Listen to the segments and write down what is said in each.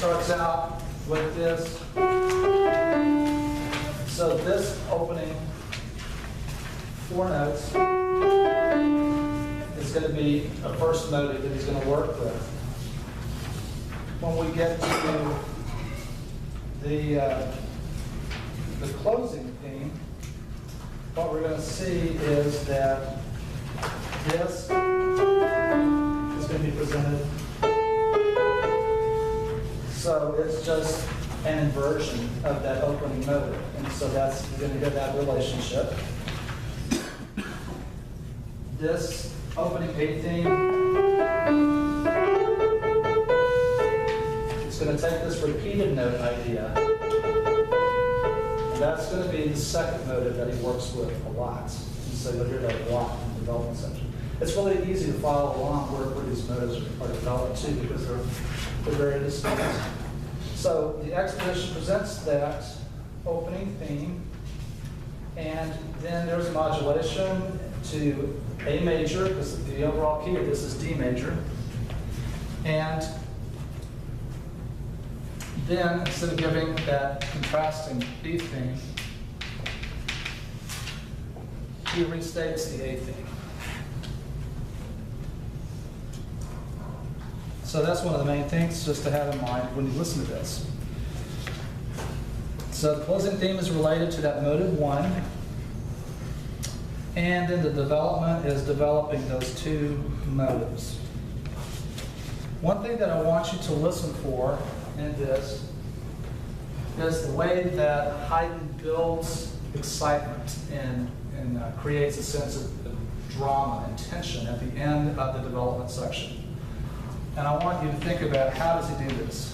starts out with this. So this opening 4 notes is going to be a first motive that he's going to work with. When we get to the closing theme, what we're going to see is that this is going to be presented. So it's just an inversion of that opening motive. And so that's, you're going to get that relationship. This opening 8 theme is going to take this repeated note idea. And that's going to be the second motive that he works with a lot. And so you'll hear that a lot in the development section. It's really easy to follow along where these motives are developed too, because they're very distinct. So the exposition presents that opening theme, and then there's modulation to A major, because the overall key of this is D major. And then, instead of giving that contrasting B theme, he restates the A theme. So that's one of the main things just to have in mind when you listen to this. So the closing theme is related to that motive 1. And then the development is developing those 2 motives. One thing that I want you to listen for in this is the way that Haydn builds excitement and creates a sense of drama and tension at the end of the development section. And I want you to think about, how does he do this?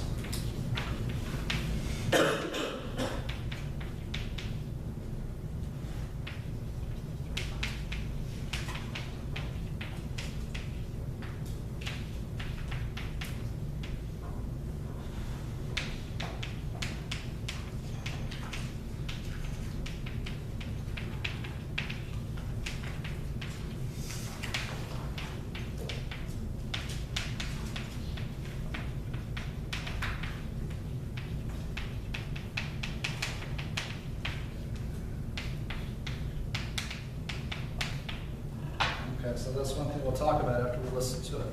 Okay, so that's one thing we'll talk about after we listen to it.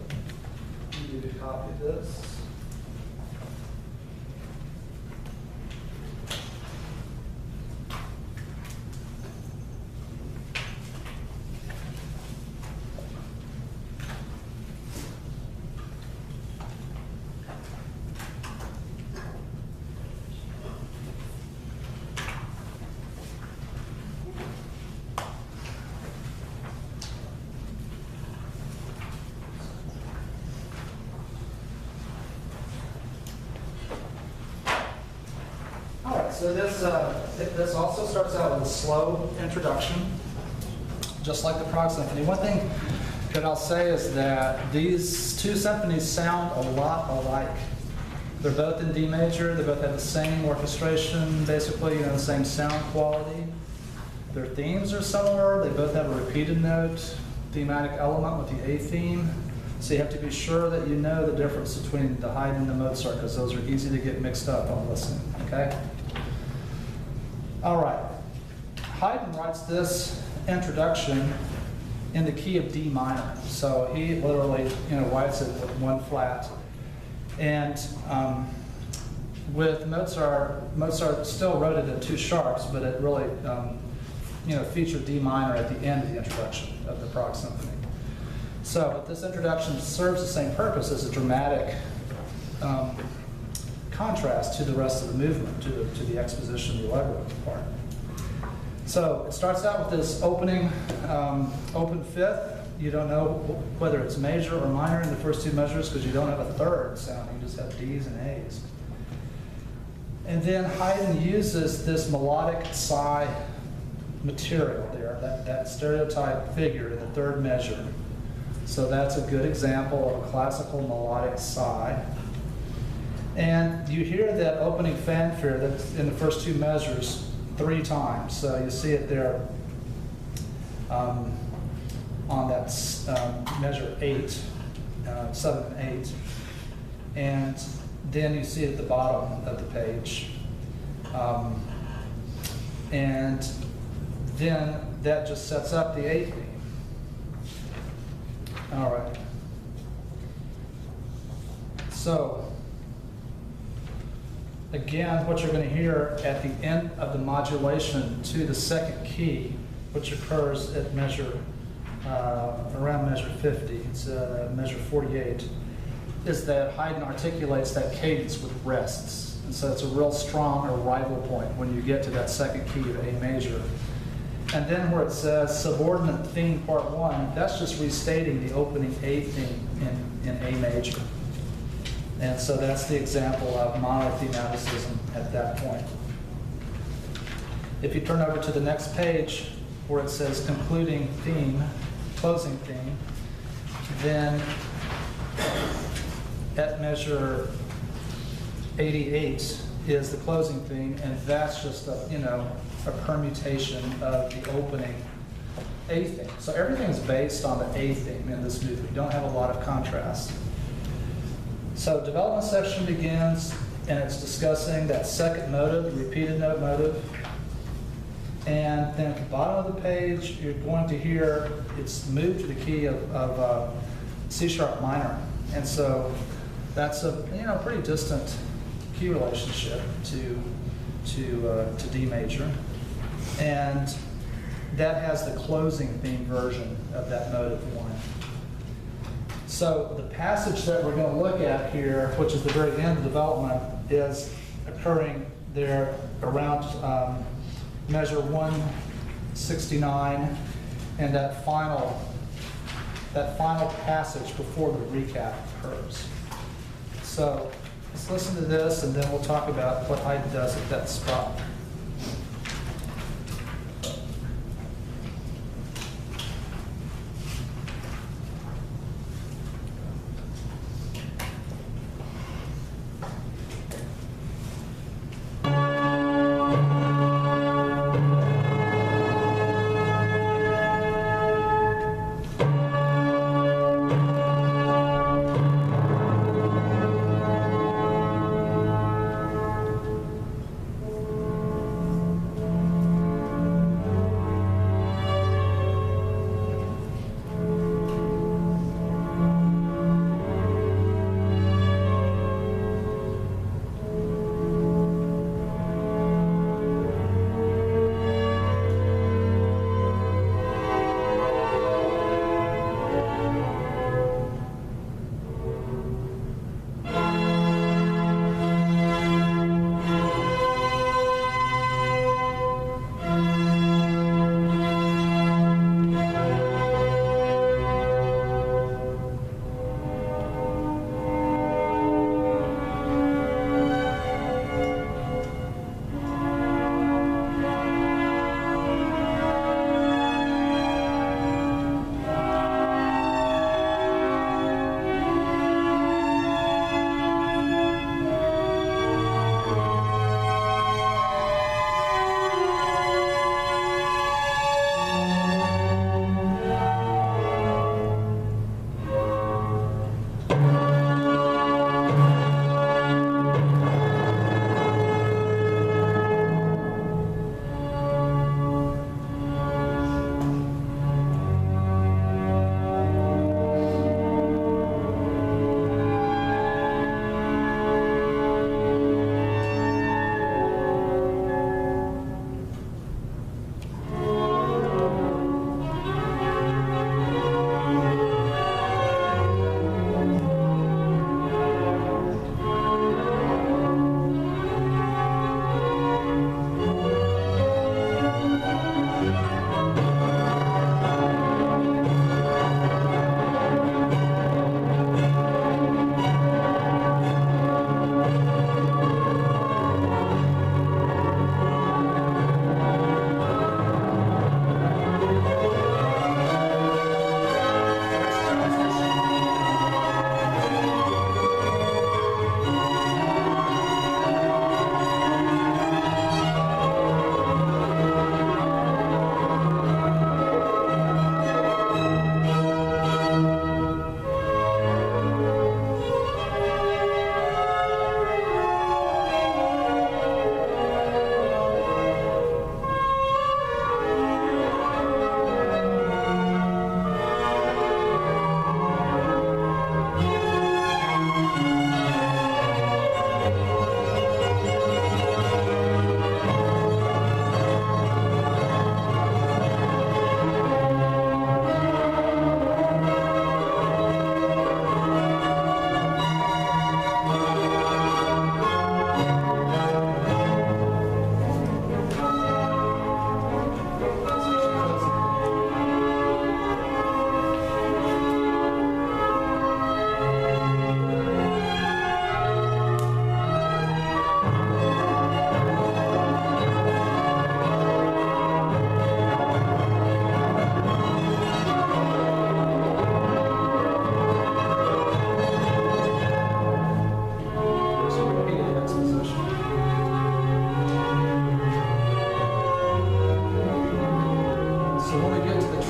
You need to copy this. So this also starts out with a slow introduction, just like the Prague Symphony. One thing that I'll say is that these 2 symphonies sound a lot alike. They're both in D major. They both have the same orchestration, basically, the same sound quality. Their themes are similar. They both have a repeated note thematic element with the A theme. So you have to be sure that you know the difference between the Haydn and the Mozart, because those are easy to get mixed up on listening, okay? All right. Haydn writes this introduction in the key of D minor. So he literally, writes it with 1 flat. And with Mozart still wrote it in 2 sharps, but it really, featured D minor at the end of the introduction of the Prague Symphony. So this introduction serves the same purpose as a dramatic contrast to the rest of the movement, to the exposition, the allegro part. So it starts out with this opening, open 5th. You don't know whether it's major or minor in the first 2 measures, because you don't have a third sound. You just have D's and A's. And then Haydn uses this melodic sigh material there, that stereotype figure in the 3rd measure. So that's a good example of a classical melodic sigh. And you hear that opening fanfare that's in the first 2 measures 3 times. So you see it there on that measure 8, 7 and 8. And then you see at the bottom of the page. And then that just sets up the A theme. All right. So, again, what you're going to hear at the end of the modulation to the second key, which occurs at measure, around measure 50, it's measure 48, is that Haydn articulates that cadence with rests. And so it's a real strong arrival point when you get to that second key of A major. And then where it says subordinate theme part 1, that's just restating the opening A theme in A major. And so that's the example of monothematicism at that point. If you turn over to the next page where it says concluding theme, closing theme, then at measure 88 is the closing theme, and that's just a, a permutation of the opening A theme. So everything is based on the A theme in this movement. We don't have a lot of contrast. So development section begins, and it's discussing that second motive, the repeated note motive. And then at the bottom of the page, you're going to hear it's moved to the key of C sharp minor. And so that's a pretty distant key relationship to D major. And that has the closing theme version of that motive 1. So the passage that we're going to look at here, which is the very end of development, is occurring there around measure 169, and that final passage before the recap occurs. So let's listen to this, and then we'll talk about what Haydn does at that spot.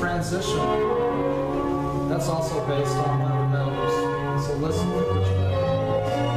transition, that's also based on one of the members. So listen for which member it is.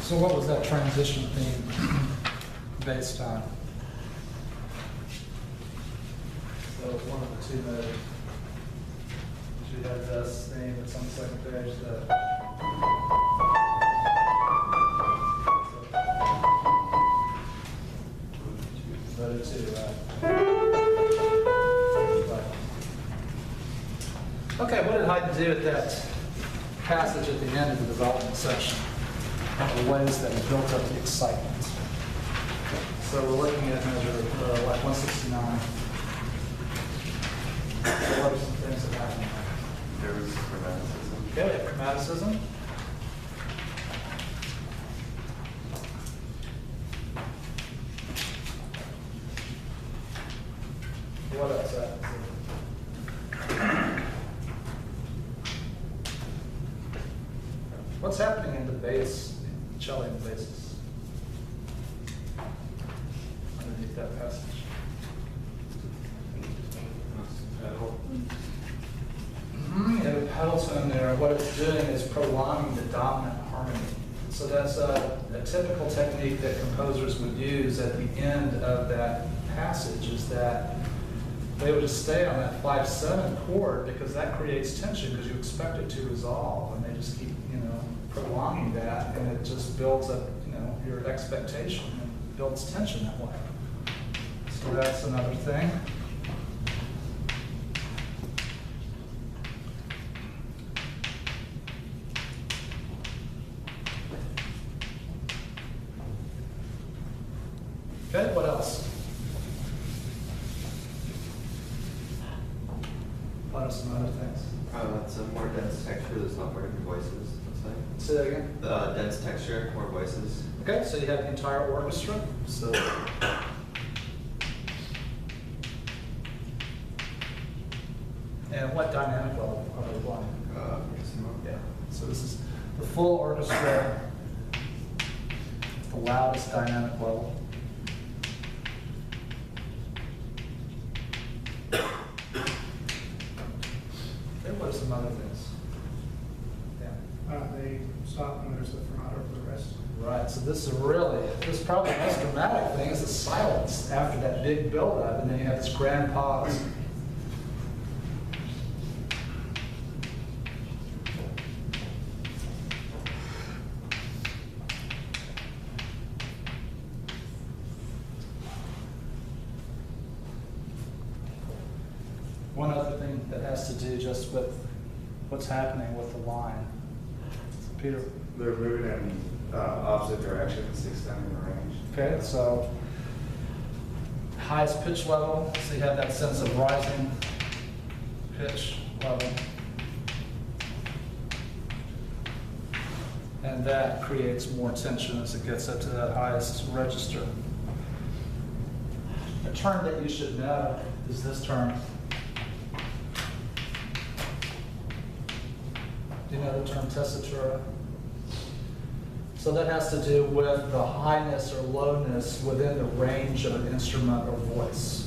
So what was that transition theme based on? So one of the two modes. You had this theme that's on the second page. Mode 2, right? Okay, what did Haydn do at that passage at the end of the development section? One of the ways that he built up the excitement. So we're looking at measure like 169. What are some things that happen there? There was chromaticism. Okay, chromaticism. What else happens? What's happening in the bass, cello and the basses? Underneath that passage. You have a pedal tone there. What it's doing is prolonging the dominant harmony. So that's a typical technique that composers would use at the end of that passage, is that they would just stay on that 5/7 chord because that creates tension because you expect it to resolve, and they just keep, prolonging that, and it just builds up, your expectation and builds tension that way. So that's another thing. Okay, what else? What are some other things? It's a more dense texture. There's not more different voices. Looks like. Say that again. The dense texture, more voices. Okay, so you have the entire orchestra. So. And what dynamic level are they playing? Yeah. So this is the full orchestra, the loudest dynamic level. What are some other things? Yeah. They stop when there's the fermato for the rest. Right, so this is probably the most dramatic thing is the silence after that big build-up, and then you have this grand pause. One other thing that has to do just with what's happening with the line. Peter? They're moving in opposite directions, extending the range. Okay, so highest pitch level, so you have that sense of rising pitch level. And that creates more tension as it gets up to that highest register. A term that you should know is this term. Do you know the term tessitura? So that has to do with the highness or lowness within the range of an instrument or voice.